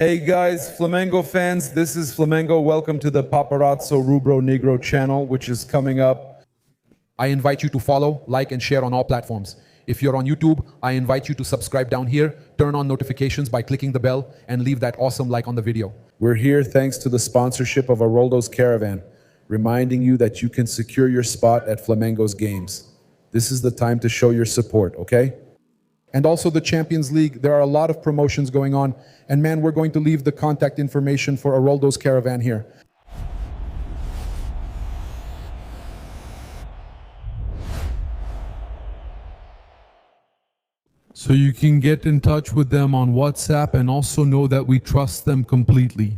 Hey guys, Flamengo fans, this is Flamengo. Welcome to the Paparazzo Rubro Negro channel, which is coming up. I invite you to follow, like, and share on all platforms. If you're on YouTube, I invite you to subscribe down here, turn on notifications by clicking the bell, and leave that awesome like on the video. We're here thanks to the sponsorship of Aroldo's Caravan, reminding you that you can secure your spot at Flamengo's games. This is the time to show your support, okay? And also the Champions League, there are a lot of promotions going on. And man, we're going to leave the contact information for Aroldo's Caravan here. So you can get in touch with them on WhatsApp and also know that we trust them completely.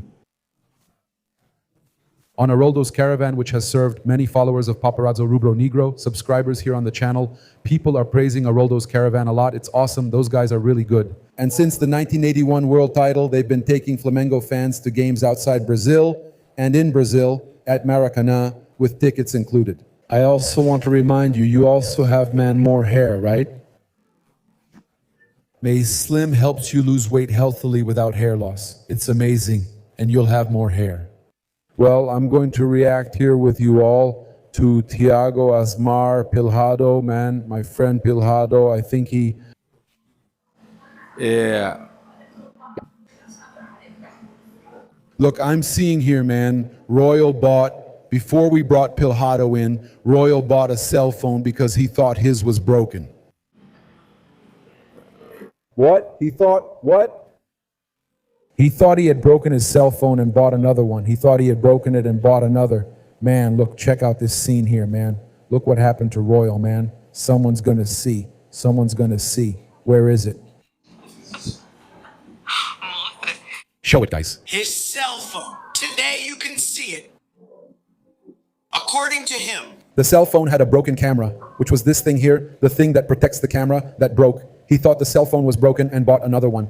On Aroldo's Caravan, which has served many followers of Paparazzo Rubro Negro, subscribers here on the channel, people are praising Aroldo's Caravan a lot. It's awesome. Those guys are really good. And since the 1981 world title, they've been taking Flamengo fans to games outside Brazil and in Brazil at Maracanã with tickets included. I also want to remind you, you also have, man, more hair, right? May Slim helps you lose weight healthily without hair loss. It's amazing, and you'll have more hair. Well, I'm going to react here with you all to Thiago, Asmar, Pilhado, man, my friend Pilhado. I think he... Yeah. Look, I'm seeing here, man, Royal bought, before we brought Pilhado in, Royal bought a cell phone because he thought his was broken. What? He thought, what? He thought he had broken his cell phone and bought another one. He thought he had broken it and bought another. Man, look, check out this scene here, man. Look what happened to Royal, man. Someone's gonna see. Someone's gonna see. Where is it? Show it, guys. His cell phone. Today you can see it. According to him. The cell phone had a broken camera, which was this thing here, the thing that protects the camera that broke. He thought the cell phone was broken and bought another one.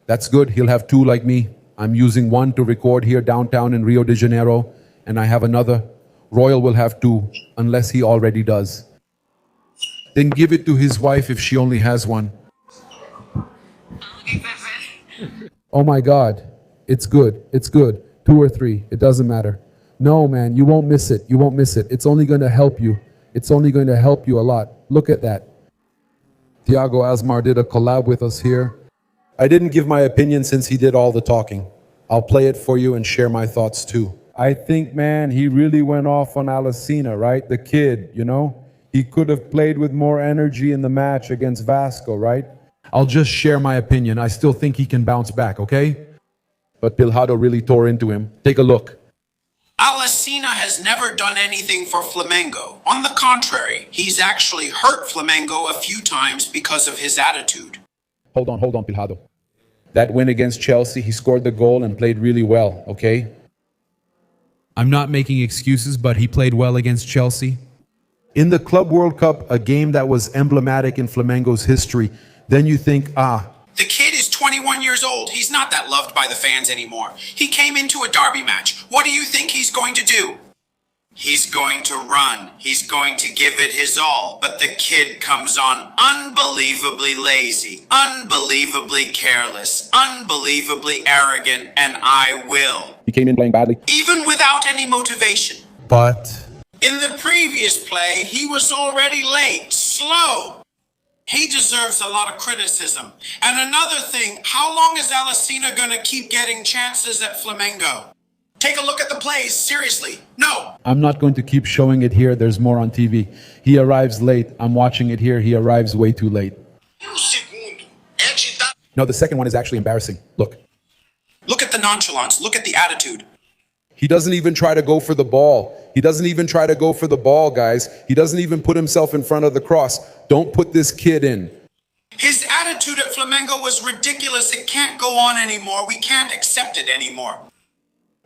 That's good. He'll have two like me. I'm using one to record here downtown in Rio de Janeiro, and I have another. Royal will have two, unless he already does. Then give it to his wife if she only has one. Oh my God. It's good. It's good. 2 or 3. It doesn't matter. No, man, you won't miss it. You won't miss it. It's only going to help you. It's only going to help you a lot. Look at that. Thiago Asmar did a collab with us here. I didn't give my opinion since he did all the talking. I'll play it for you and share my thoughts too. I think, man, he really went off on Alacena, right? The kid, you know? He could have played with more energy in the match against Vasco, right? I'll just share my opinion. I still think he can bounce back, okay? But Pilhado really tore into him. Take a look. Alacena has never done anything for Flamengo. On the contrary, he's actually hurt Flamengo a few times because of his attitude. Hold on, Pilhado. That win against Chelsea, he scored the goal and played really well, okay? I'm not making excuses, but he played well against Chelsea. In the Club World Cup, a game that was emblematic in Flamengo's history, then you think, The kid is 21 years old. He's not that loved by the fans anymore. He came into a derby match. What do you think he's going to do? He's going to run. He's going to give it his all. But the kid comes on unbelievably lazy, unbelievably careless, unbelievably arrogant, and I will. He came in playing badly. Even without any motivation. But In the previous play, he was already late, slow. He deserves a lot of criticism. And another thing, how long is Alacena going to keep getting chances at Flamengo? Take a look at the plays, seriously. No. I'm not going to keep showing it here. There's more on TV. He arrives late. I'm watching it here. He arrives way too late. No, the second one is actually embarrassing. Look. Look at the nonchalance. Look at the attitude. He doesn't even try to go for the ball. He doesn't even try to go for the ball, guys. He doesn't even put himself in front of the cross. Don't put this kid in. His attitude at Flamengo was ridiculous. It can't go on anymore. We can't accept it anymore.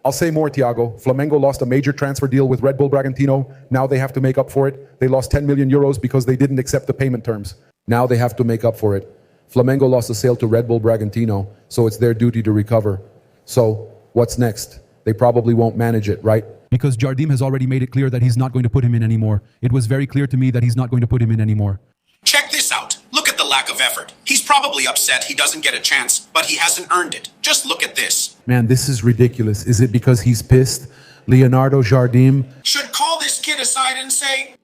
I'll say more, Thiago. Flamengo lost a major transfer deal with Red Bull Bragantino. Now they have to make up for it. They lost 10 million euros because they didn't accept the payment terms. Now they have to make up for it. Flamengo lost a sale to Red Bull Bragantino, so it's their duty to recover. So, what's next? They probably won't manage it, right? Because Jardim has already made it clear that he's not going to put him in anymore. It was very clear to me that he's not going to put him in anymore. Check this out. Look at the lack of effort. He's probably upset he doesn't get a chance, but he hasn't earned it. Just look at this. Man, this is ridiculous. Is it because he's pissed? Leonardo Jardim? Should call this kid aside and say,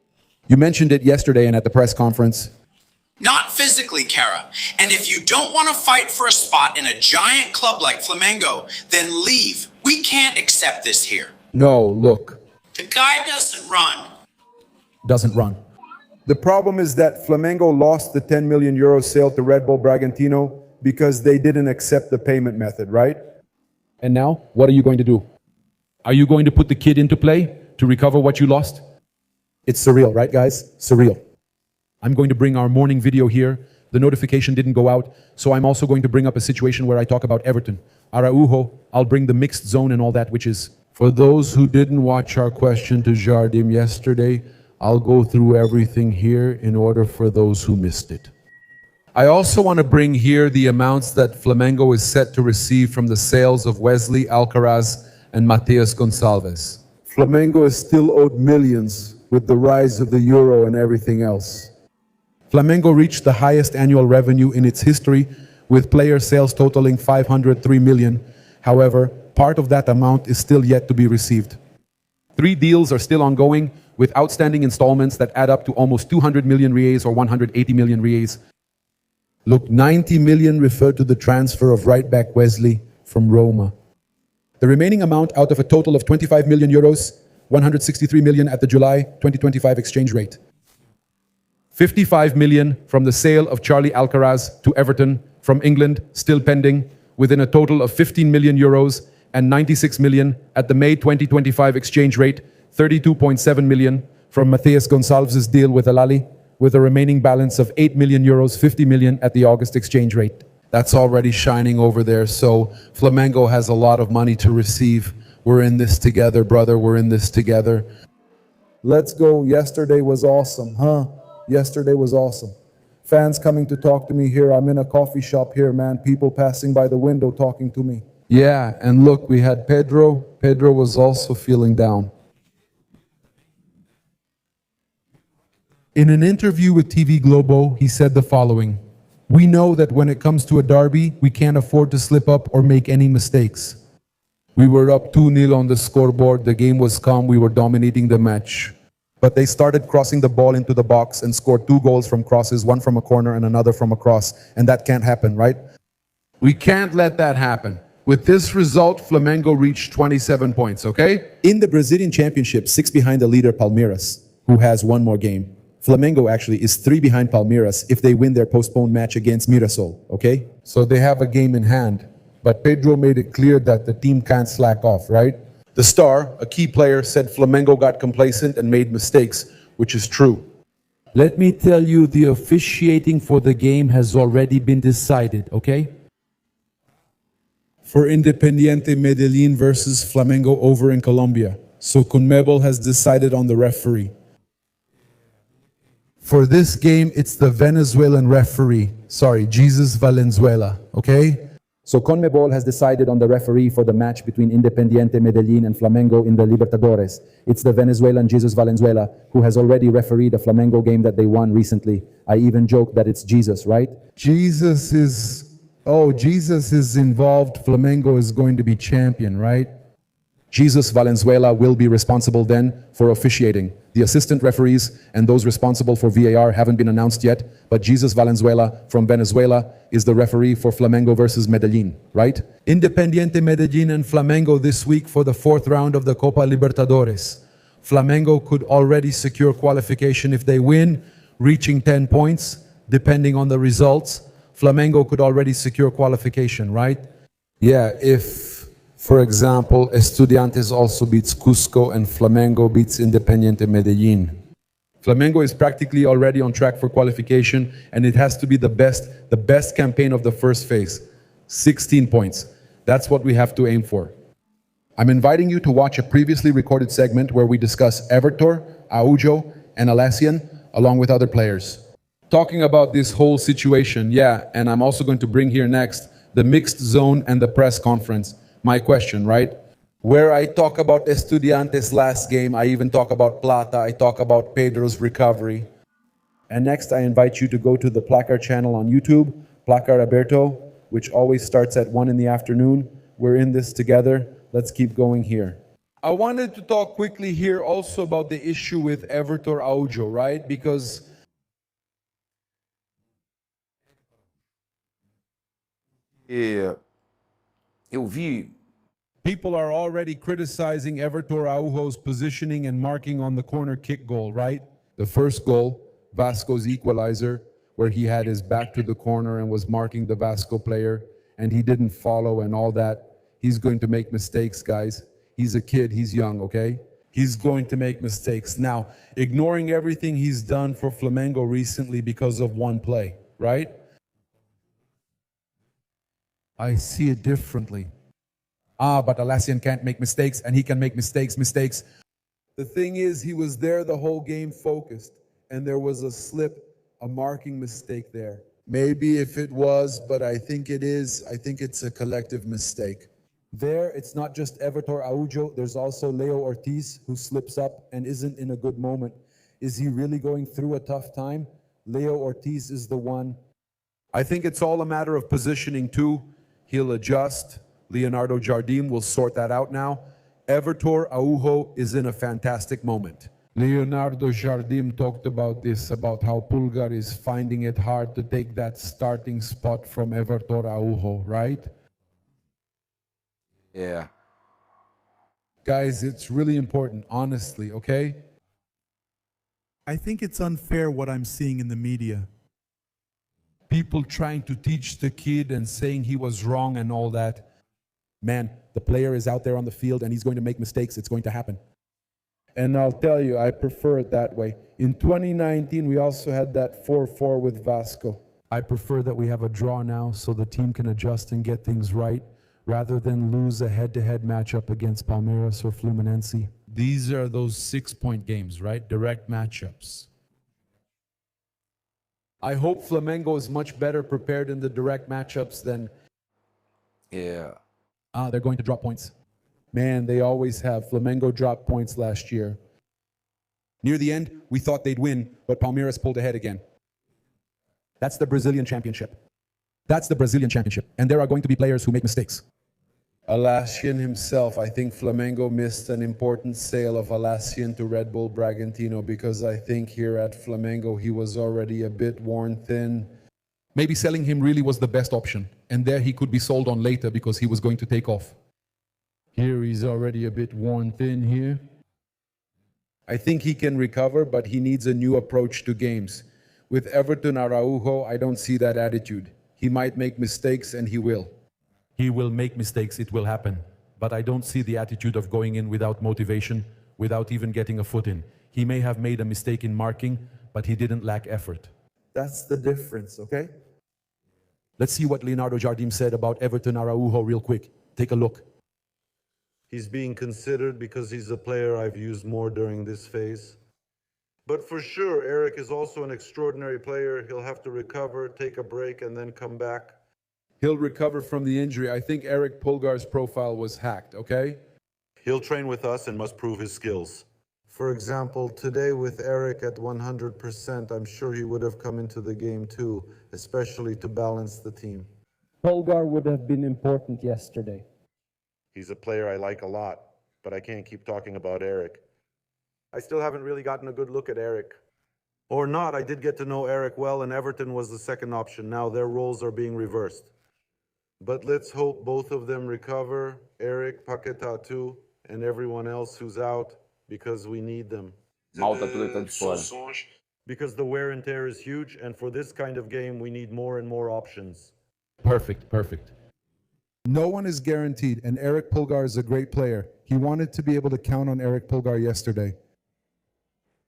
You mentioned it yesterday and at the press conference. not physically, Kara. And if you don't want to fight for a spot in a giant club like Flamengo, then leave. We can't accept this here. No, look, The guy doesn't run. doesn't run. The problem is that Flamengo lost the 10 million euro sale to Red Bull Bragantino because they didn't accept the payment method, right? And now, what are you going to do? Are you going to put the kid into play to recover what you lost? It's surreal, right, guys? Surreal. I'm going to bring our morning video here. The notification didn't go out, so I'm also going to bring up a situation where I talk about Everton. Araujo, I'll bring the mixed zone and all that, which is... For those who didn't watch our question to Jardim yesterday, I'll go through everything here in order for those who missed it. I also want to bring here the amounts that Flamengo is set to receive from the sales of Wesley Alcaraz and Mateus Gonçalves. Flamengo is still owed millions with the rise of the euro and everything else. Flamengo reached the highest annual revenue in its history, with player sales totaling 503 million. However, part of that amount is still yet to be received. 3 deals are still ongoing, with outstanding installments that add up to almost 200 million reais or 180 million reais. Look, 90 million referred to the transfer of right-back Wesley from Roma. The remaining amount out of a total of 25 million euros, 163 million at the July 2025 exchange rate. 55 million from the sale of Charlie Alcaraz to Everton from England, still pending, within a total of 15 million euros and 96 million at the May 2025 exchange rate, 32.7 million from Mateus Gonçalves' deal with Al-Ahly, with a remaining balance of 8 million euros, 50 million at the August exchange rate. That's already shining over there, so Flamengo has a lot of money to receive. We're in this together, brother. We're in this together. Let's go. Yesterday was awesome, huh? Yesterday was awesome. Fans coming to talk to me here. I'm in a coffee shop here, man. People passing by the window talking to me. Yeah, and look, we had Pedro. Pedro was also feeling down. In an interview with TV Globo, he said the following: "We know that when it comes to a derby, we can't afford to slip up or make any mistakes. We were up 2-0 on the scoreboard, the game was calm, we were dominating the match. But they started crossing the ball into the box and scored 2 goals from crosses, one from a corner and another from a cross, and that can't happen, right? We can't let that happen. With this result, Flamengo reached 27 points, okay? In the Brazilian Championship, 6 behind the leader Palmeiras, who has 1 more game. Flamengo actually is 3 behind Palmeiras if they win their postponed match against Mirassol, okay? So they have a game in hand. But Pedro made it clear that the team can't slack off, right? The star, a key player, said Flamengo got complacent and made mistakes, which is true. Let me tell you, the officiating for the game has already been decided, okay? For Independiente Medellin versus Flamengo over in Colombia. So CONMEBOL has decided on the referee. For this game, it's the Venezuelan referee. Sorry, Jesus Valenzuela, okay? So CONMEBOL has decided on the referee for the match between Independiente Medellin and Flamengo in the Libertadores. It's the Venezuelan Jesus Valenzuela, who has already refereed a Flamengo game that they won recently. I even joke that it's Jesus, right? Jesus is involved. Flamengo is going to be champion, right? Jesus Valenzuela will be responsible then for officiating. The assistant referees and those responsible for VAR haven't been announced yet, but Jesus Valenzuela from Venezuela is the referee for Flamengo versus Medellin, right? Independiente Medellin and Flamengo this week for the 4th round of the Copa Libertadores. Flamengo could already secure qualification if they win, reaching 10 points, depending on the results. Flamengo could already secure qualification, right? Yeah, if, for example, Estudiantes also beats Cusco and Flamengo beats Independiente Medellin. Flamengo is practically already on track for qualification, and it has to be the best campaign of the first phase. 16 points. That's what we have to aim for. I'm inviting you to watch a previously recorded segment where we discuss Everton, Araujo, and Alacena, along with other players. Talking about this whole situation, yeah, and I'm also going to bring here next the mixed zone and the press conference. My question, right? Where I talk about Estudiantes' last game, I even talk about Plata, I talk about Pedro's recovery. And next, I invite you to go to the Placar channel on YouTube, Placar Aberto, which always starts at 1 in the afternoon. We're in this together. Let's keep going here. I wanted to talk quickly here also about the issue with Everton Araujo, right? Because Eu vi people are already criticizing Everton Araujo's positioning and marking on the corner kick goal, right? The first goal, Vasco's equalizer, where he had his back to the corner and was marking the Vasco player, and he didn't follow and all that. He's going to make mistakes, guys. He's a kid, he's young, okay? He's going to make mistakes. Now, ignoring everything he's done for Flamengo recently because of one play, right? I see it differently. But Alacena can't make mistakes, and he can make mistakes. The thing is, he was there the whole game focused, and there was a slip, a marking mistake there. Maybe if it was, but I think it is. I think it's a collective mistake. There, it's not just Everton Araujo, there's also Leo Ortiz, who slips up and isn't in a good moment. Is he really going through a tough time? Leo Ortiz is the one. I think it's all a matter of positioning too. He'll adjust. Leonardo Jardim will sort that out now. Everton Araujo is in a fantastic moment. Leonardo Jardim talked about this, about how Pulgar is finding it hard to take that starting spot from Everton Araujo, right? É. Guys, it's really important, honestly, okay? I think it's unfair what I'm seeing in the media. People trying to teach the kid and saying he was wrong and all that. Man, the player is out there on the field, and he's going to make mistakes. It's going to happen. And I'll tell you, I prefer it that way. In 2019, we also had that 4-4 with Vasco. I prefer that we have a draw now so the team can adjust and get things right, rather than lose a head-to-head matchup against Palmeiras or Fluminense. These are those 6-point games, right? Direct matchups. I hope Flamengo is much better prepared in the direct matchups than... É. They're going to drop points. Man, they always have. Flamengo dropped points last year. Near the end, we thought they'd win, but Palmeiras pulled ahead again. That's the Brazilian championship. That's the Brazilian championship. And there are going to be players who make mistakes. Alacena himself, I think Flamengo missed an important sale of Alacena to Red Bull Bragantino because I think here at Flamengo he was already a bit worn thin. Maybe selling him really was the best option, and there he could be sold on later because he was going to take off. Here he's already a bit worn thin here. I think he can recover, but he needs a new approach to games. With Everton Araujo, I don't see that attitude. He might make mistakes, and he will. He will make mistakes, it will happen. But I don't see the attitude of going in without motivation, without even getting a foot in. He may have made a mistake in marking, but he didn't lack effort. That's the difference, okay? Let's see what Leonardo Jardim said about Everton Araujo real quick. Take a look. He's being considered because he's a player I've used more during this phase. But for sure, Eric is also an extraordinary player. He'll have to recover, take a break, and then come back. He'll recover from the injury. I think Eric Pulgar's profile was hacked, okay? He'll train with us and must prove his skills. For example, today with Eric at 100%, I'm sure he would have come into the game too, especially to balance the team. Pulgar would have been important yesterday. He's a player I like a lot, but I can't keep talking about Eric. I still haven't really gotten a good look at Eric. Or not, I did get to know Eric well, and Everton was the second option. Now their roles are being reversed. But let's hope both of them recover, Eric, Paquetá too, and everyone else who's out, because we need them. Malta toda tá de fora. Because the wear and tear is huge, and for this kind of game, we need more and more options. Perfect, perfect. No one is guaranteed, and Eric Pulgar is a great player. He wanted to be able to count on Eric Pulgar yesterday.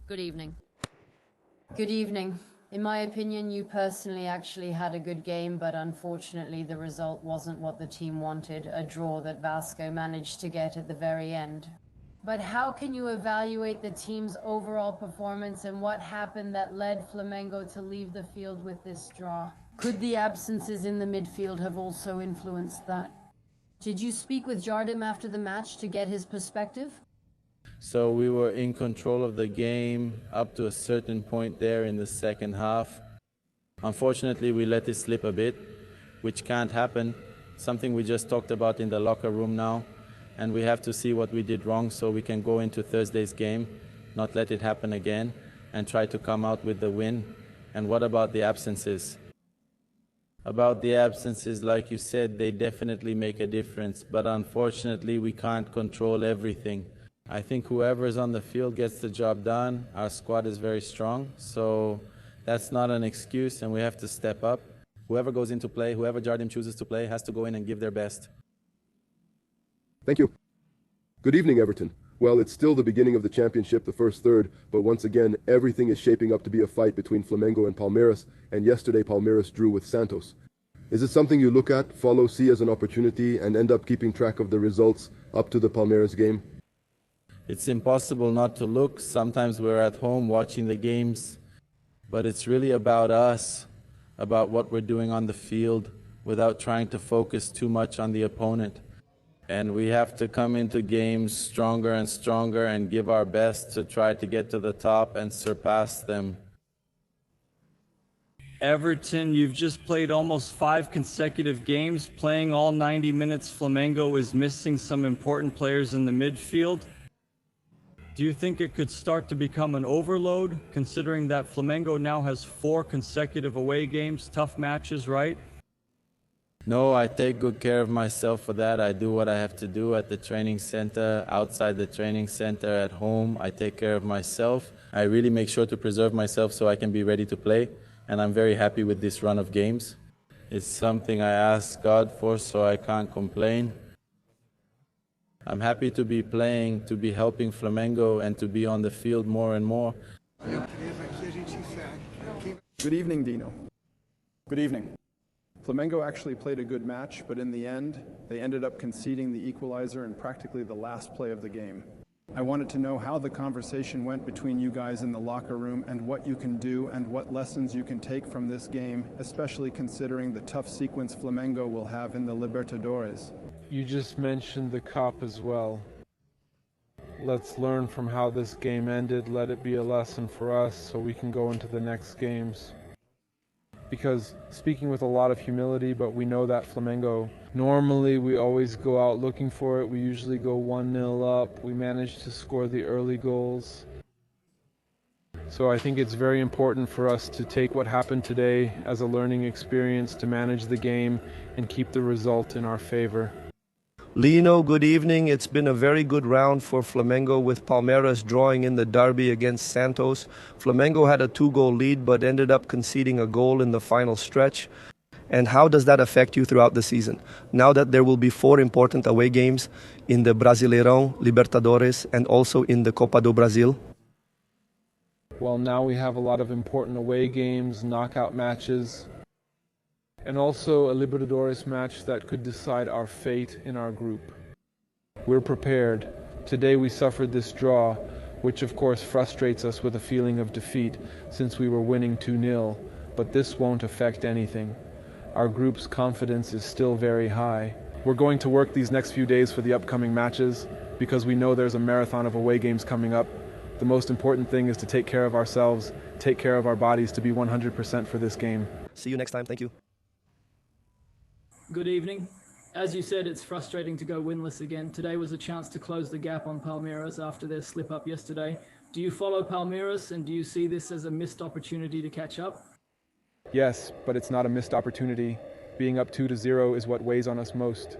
Good evening. Good evening. In my opinion, you personally actually had a good game, but unfortunately the result wasn't what the team wanted, a draw that Vasco managed to get at the very end. But how can you evaluate the team's overall performance and what happened that led Flamengo to leave the field with this draw? Could the absences in the midfield have also influenced that? Did you speak with Jardim after the match to get his perspective? So we were in control of the game up to a certain point there in the second half. Unfortunately, we let it slip a bit, which can't happen. Something we just talked about in the locker room now. And we have to see what we did wrong so we can go into Thursday's game, not let it happen again, and try to come out with the win. And what about the absences? About the absences, like you said, they definitely make a difference, but unfortunately we can't control everything. I think whoever is on the field gets the job done. Our squad is very strong, so that's not an excuse, and we have to step up. Whoever goes into play, whoever Jardim chooses to play, has to go in and give their best. Thank you. Good evening, Everton. Well, it's still the beginning of the championship, the first third, but once again, everything is shaping up to be a fight between Flamengo and Palmeiras, and yesterday Palmeiras drew with Santos. Is it something you look at, follow, see as an opportunity, and end up keeping track of the results up to the Palmeiras game? It's impossible not to look. Sometimes we're at home watching the games, but it's really about us, about what we're doing on the field, without trying to focus too much on the opponent. And we have to come into games stronger and stronger and give our best to try to get to the top and surpass them. Everton, you've just played almost 5 consecutive games. Playing all 90 minutes, Flamengo is missing some important players in the midfield. Do you think it could start to become an overload, considering that Flamengo now has 4 consecutive away games, tough matches, right? No, I take good care of myself for that. I do what I have to do at the training center, outside the training center, at home. I take care of myself. I really make sure to preserve myself so I can be ready to play. And I'm very happy with this run of games. It's something I ask God for, so I can't complain. I'm happy to be playing, to be helping Flamengo, and to be on the field more and more. Good evening, Dino. Good evening. Flamengo actually played a good match, but in the end, they ended up conceding the equalizer in practically the last play of the game. I wanted to know how the conversation went between you guys in the locker room and what you can do and what lessons you can take from this game, especially considering the tough sequence Flamengo will have in the Libertadores. You just mentioned the cup as well. Let's learn from how this game ended. Let it be a lesson for us so we can go into the next games. Because speaking with a lot of humility, but we know that Flamengo, normally we always go out looking for it. We usually go 1-0 up. We manage to score the early goals. So I think it's very important for us to take what happened today as a learning experience to manage the game and keep the result in our favor. Lino, good evening. It's been a very good round for Flamengo with Palmeiras drawing in the derby against Santos. Flamengo had a 2-goal lead but ended up conceding a goal in the final stretch. And how does that affect you throughout the season? Now that there will be 4 important away games in the Brasileirão, Libertadores, and also in the Copa do Brasil? Well, now we have a lot of important away games, knockout matches, and also a Libertadores match that could decide our fate in our group. We're prepared. Today we suffered this draw, which of course frustrates us with a feeling of defeat since we were winning 2-0, but this won't affect anything. Our group's confidence is still very high. We're going to work these next few days for the upcoming matches because we know there's a marathon of away games coming up. The most important thing is to take care of ourselves, take care of our bodies to be 100% for this game. See you next time. Thank you. Good evening. As you said, it's frustrating to go winless again. Today was a chance to close the gap on Palmeiras after their slip-up yesterday. Do you follow Palmeiras, and do you see this as a missed opportunity to catch up? Yes, but it's not a missed opportunity. Being up 2-0 is what weighs on us most.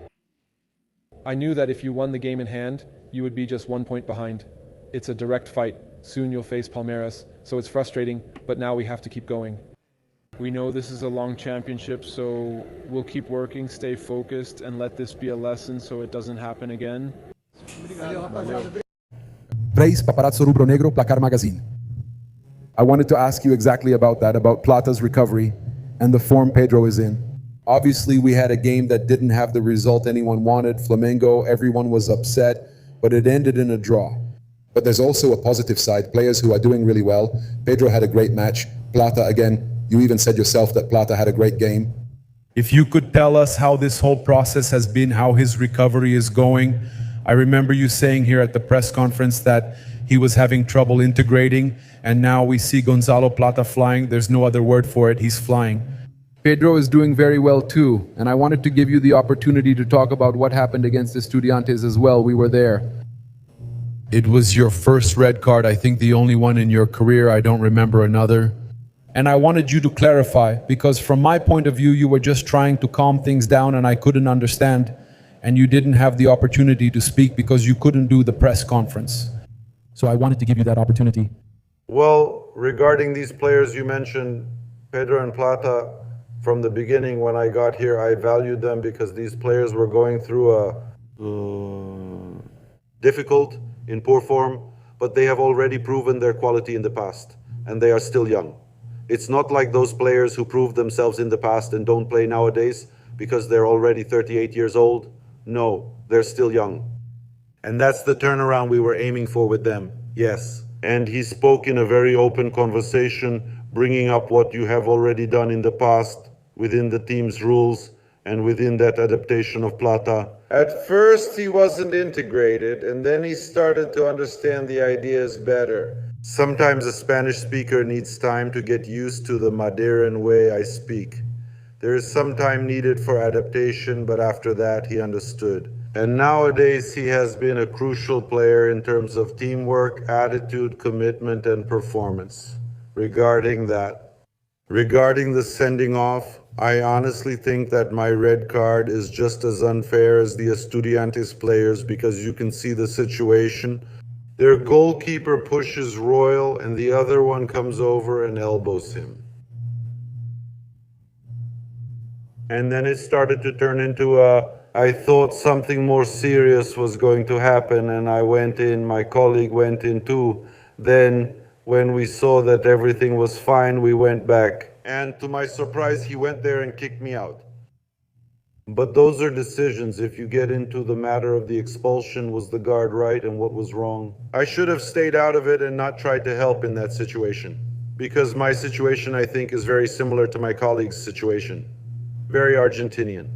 I knew that if you won the game in hand, you would be just 1 point behind. It's a direct fight. Soon you'll face Palmeiras, so it's frustrating, but now we have to keep going. We know this is a long championship, so we'll keep working, stay focused, and let this be a lesson so it doesn't happen again. Praise Paparazzo Rubro Negro Placar Magazine. I wanted to ask you exactly about that, about Plata's recovery and the form Pedro is in. Obviously, we had a game that didn't have the result anyone wanted. Flamengo, everyone was upset, but it ended in a draw. But there's also a positive side, players who are doing really well. Pedro had a great match. Plata, again, you even said yourself that Plata had a great game. If you could tell us how this whole process has been, how his recovery is going. I remember you saying here at the press conference that He was having trouble integrating, and now we see Gonzalo Plata flying. There's no other word for it. He's flying. Pedro is doing very well too, and I wanted to give you the opportunity to talk about what happened against Estudiantes as well. We were there. It was your first red card, I think the only one in your career. I don't remember another. And I wanted you to clarify, because from my point of view, you were just trying to calm things down and I couldn't understand. And you didn't have the opportunity to speak because you couldn't do the press conference. So I wanted to give you that opportunity. Well, regarding these players you mentioned, Pedro and Plata, from the beginning when I got here, I valued them because these players were going through a difficult, in poor form, but they have already proven their quality in the past, and they are still young. It's not like those players who proved themselves in the past and don't play nowadays because they're already 38 years old. No, they're still young. And that's the turnaround we were aiming for with them, yes. And he spoke in a very open conversation, bringing up what you have already done in the past within the team's rules and within that adaptation of Plata. At first he wasn't integrated, and then he started to understand the ideas better. Sometimes a Spanish speaker needs time to get used to the Madeiran way I speak. There is some time needed for adaptation, but after that he understood. And nowadays he has been a crucial player in terms of teamwork, attitude, commitment, and performance. Regarding the sending off, I honestly think that my red card is just as unfair as the Estudiantes players because you can see the situation. Their goalkeeper pushes Royal and the other one comes over and elbows him. And then it started to turn into I thought something more serious was going to happen, and I went in, my colleague went in too. Then when we saw that everything was fine, we went back. And to my surprise, he went there and kicked me out. But those are decisions. If you get into the matter of the expulsion, was the guard right and what was wrong? I should have stayed out of it and not tried to help in that situation. Because my situation, I think, is very similar to my colleague's situation. Very Argentinian.